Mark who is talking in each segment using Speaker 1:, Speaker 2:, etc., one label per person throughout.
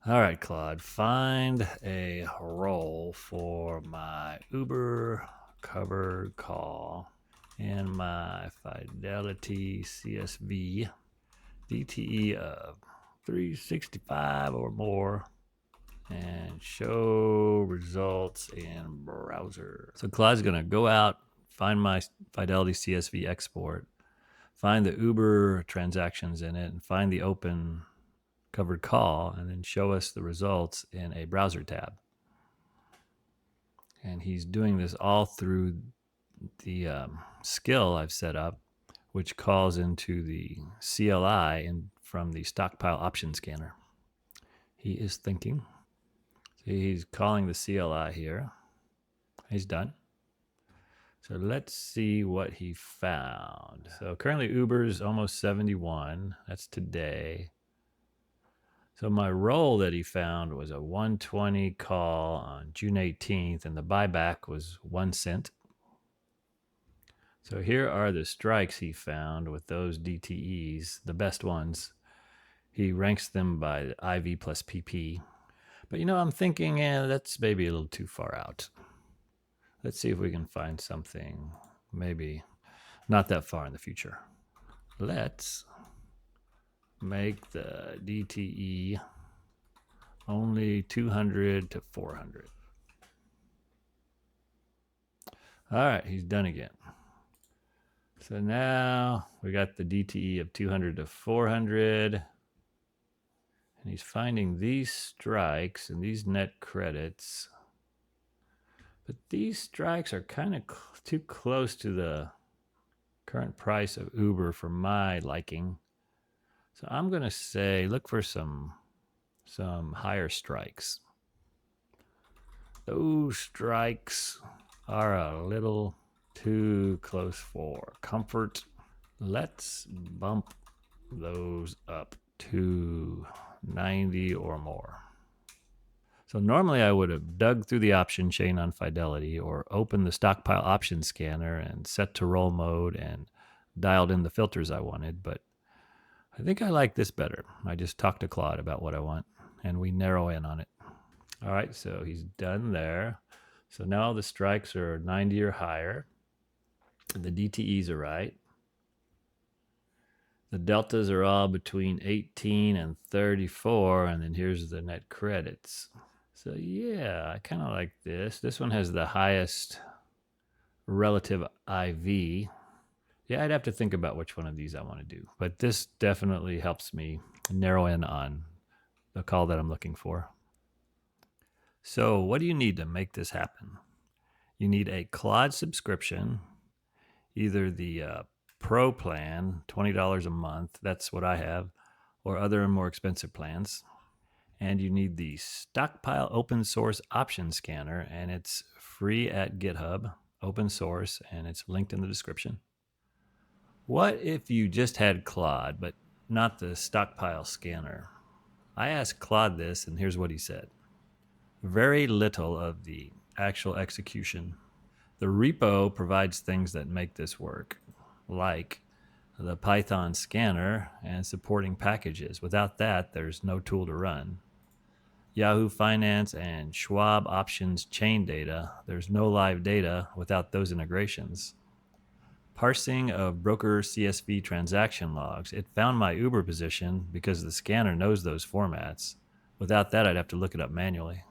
Speaker 1: All right, Claude, find a role for my Uber covered call and my Fidelity CSV DTE of 365 or more and show results in browser. So Claude's going to go out, find my Fidelity CSV export, find the Uber transactions in it, and find the open covered call, and then show us the results in a browser tab. And he's doing this all through the skill I've set up, which calls into the CLI from the Stockpile option scanner. He is thinking. See, he's calling the CLI here. He's done. So let's see what he found. So currently Uber's almost 71. That's today. So my role that he found was a 120 call on June 18th, and the buyback was 1 cent. So here are the strikes he found with those DTEs, the best ones. He ranks them by IV plus PP. But I'm thinking, that's maybe a little too far out. Let's see if we can find something maybe not that far in the future. Let's make the DTE only 200 to 400. All right, he's done again. So now we got the DTE of 200 to 400. And he's finding these strikes and these net credits. But these strikes are kind of too close to the current price of Uber for my liking. So I'm going to say look for some higher strikes. Those strikes are a little too close for comfort. Let's bump those up to 90 or more. So normally I would have dug through the option chain on Fidelity or opened the Stockpile option scanner and set to roll mode and dialed in the filters I wanted, but I think I like this better. I just talked to Claude about what I want and we narrow in on it. All right, so he's done there. So now the strikes are 90 or higher. The DTEs are right. The deltas are all between 18 and 34, and then here's the net credits. So yeah, I kind of like this. This one has the highest relative IV. Yeah, I'd have to think about which one of these I want to do, but this definitely helps me narrow in on the call that I'm looking for. So what do you need to make this happen? You need a Claude subscription, either the Pro plan, $20 a month, that's what I have, or other more expensive plans. And you need the Stockpile open source option scanner, and it's free at GitHub, open source, and it's linked in the description. What if you just had Claude, but not the Stockpile scanner? I asked Claude this, and here's what he said. Very little of the actual execution. The repo provides things that make this work, like the Python scanner and supporting packages. Without that, there's no tool to run. Yahoo Finance and Schwab options chain data, there's no live data without those integrations. Parsing of broker CSV transaction logs, it found my Uber position because the scanner knows those formats. Without that, I'd have to look it up manually.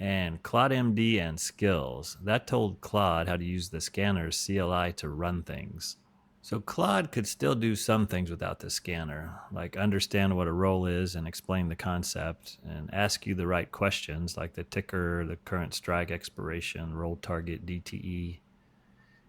Speaker 1: And ClaudeMD and skills, that told Claude how to use the scanner's CLI to run things. So Claude could still do some things without the scanner, like understand what a role is and explain the concept, and ask you the right questions like the ticker, the current strike expiration, roll target, DTE.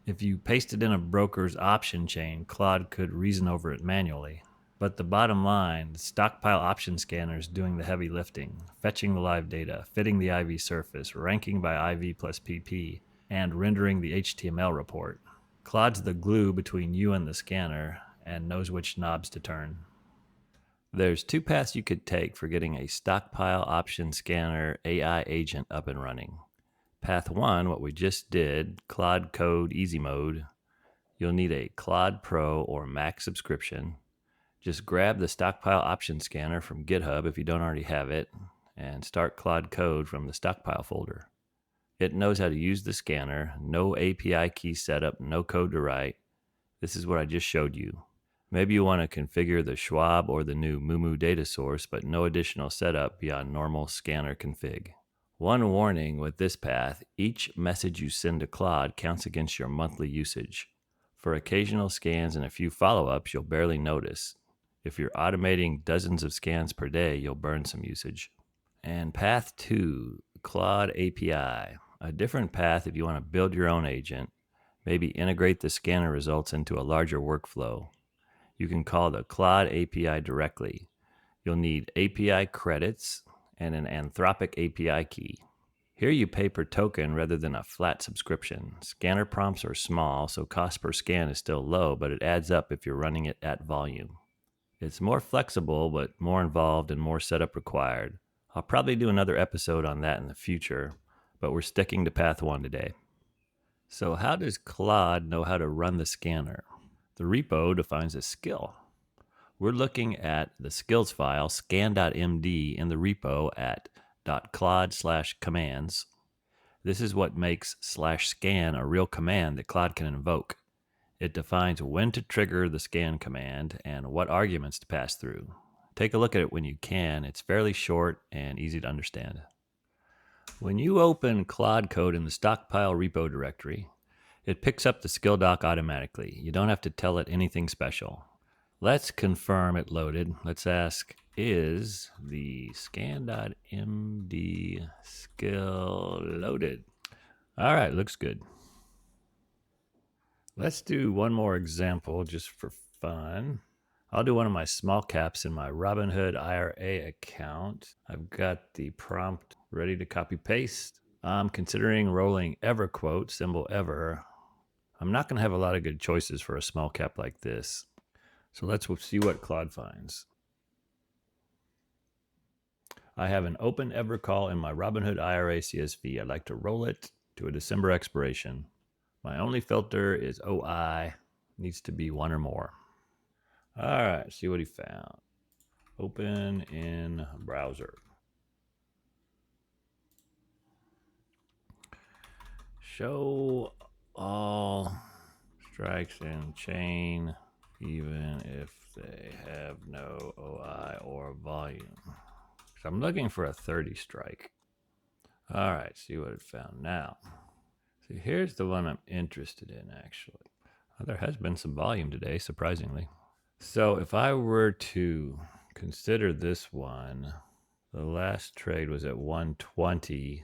Speaker 1: If you pasted in a broker's option chain, Claude could reason over it manually. But the bottom line, the Stockpile option scanner is doing the heavy lifting, fetching the live data, fitting the IV surface, ranking by IV plus PP, and rendering the HTML report. Claude's the glue between you and the scanner and knows which knobs to turn. There's two paths you could take for getting a Stockpile option scanner AI agent up and running. Path 1, what we just did, Claude Code Easy Mode. You'll need a Claude Pro or Max subscription. Just grab the Stockpile option scanner from GitHub if you don't already have it, and start Claude Code from the Stockpile folder. It knows how to use the scanner, no API key setup, no code to write. This is what I just showed you. Maybe you want to configure the Schwab or the new Mumu data source, but no additional setup beyond normal scanner config. One warning with this path, each message you send to Claude counts against your monthly usage. For occasional scans and a few follow-ups, you'll barely notice. If you're automating dozens of scans per day, you'll burn some usage. And path 2, Claude API. A different path if you want to build your own agent, maybe integrate the scanner results into a larger workflow. You can call the Claude API directly. You'll need API credits and an Anthropic API key. Here you pay per token rather than a flat subscription. Scanner prompts are small, so cost per scan is still low, but it adds up if you're running it at volume. It's more flexible, but more involved and more setup required. I'll probably do another episode on that in the future, but we're sticking to path 1 today. So how does Claude know how to run the scanner? The repo defines a skill. We're looking at the skills file scan.md in the repo at .claude/commands. This is what makes /scan a real command that Claude can invoke. It defines when to trigger the scan command and what arguments to pass through. Take a look at it when you can. It's fairly short and easy to understand. When you open Claude Code in the Stockpile repo directory, it picks up the skill doc automatically. You don't have to tell it anything special. Let's confirm it loaded. Let's ask, is the scan.md skill loaded? All right, looks good. Let's do one more example just for fun. I'll do one of my small caps in my Robinhood IRA account. I've got the prompt ready to copy paste. I'm considering rolling EverQuote, symbol ever. I'm not going to have a lot of good choices for a small cap like this. So let's see what Claude finds. I have an open ever call in my Robinhood IRA CSV. I'd like to roll it to a December expiration. My only filter is OI, needs to be 1 or more. All right, see what he found. Open in browser. Show all strikes in chain, even if they have no OI or volume. So I'm looking for a 30 strike. All right, see what it found now. See, here's the one I'm interested in, actually. There has been some volume today, surprisingly. So if I were to consider this one, the last trade was at 120.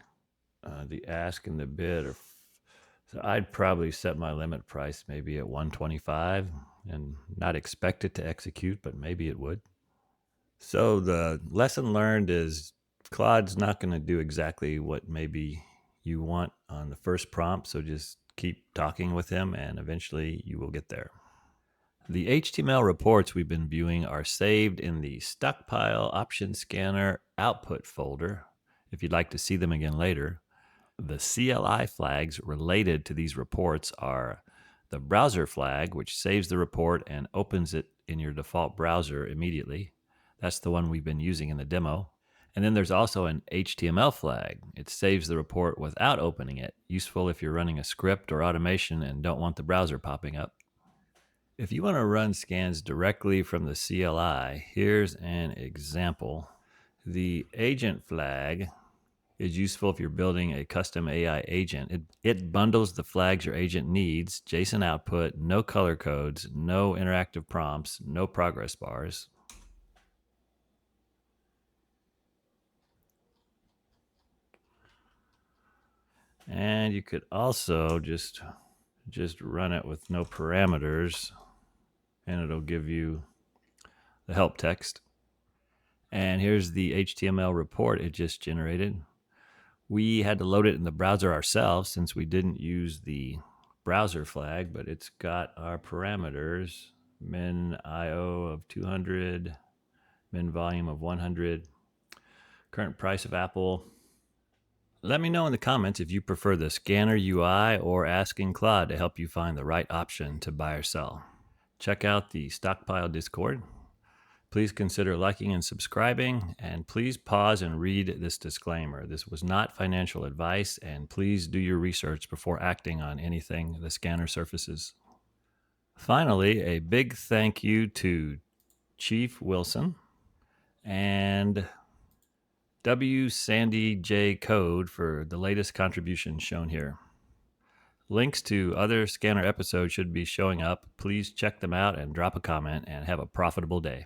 Speaker 1: The ask and the bid are, so I'd probably set my limit price maybe at 125 and not expect it to execute, but maybe it would. So the lesson learned is Claude's not going to do exactly what maybe you want on the first prompt, so just keep talking with him and eventually you will get there. The HTML reports we've been viewing are saved in the Stockpile Option Scanner output folder if you'd like to see them again later. The CLI flags related to these reports are the browser flag, which saves the report and opens it in your default browser immediately. That's the one we've been using in the demo. And then there's also an HTML flag. It saves the report without opening it, useful if you're running a script or automation and don't want the browser popping up. If you want to run scans directly from the CLI, here's an example. The agent flag is useful if you're building a custom AI agent. It bundles the flags your agent needs, JSON output, no color codes, no interactive prompts, no progress bars. And you could also just run it with no parameters, and it'll give you the help text. And here's the HTML report it just generated. We had to load it in the browser ourselves since we didn't use the browser flag, but it's got our parameters, min IO of 200, min volume of 100, current price of Apple. Let me know in the comments if you prefer the scanner UI or asking Claude to help you find the right option to buy or sell. Check out the Stockpile Discord. Please consider liking and subscribing, and please pause and read this disclaimer. This was not financial advice, and please do your research before acting on anything the scanner surfaces. Finally, a big thank you to Chief Wilson and W. Sandy J. Code for the latest contribution shown here. Links to other scanner episodes should be showing up. Please check them out and drop a comment, and have a profitable day.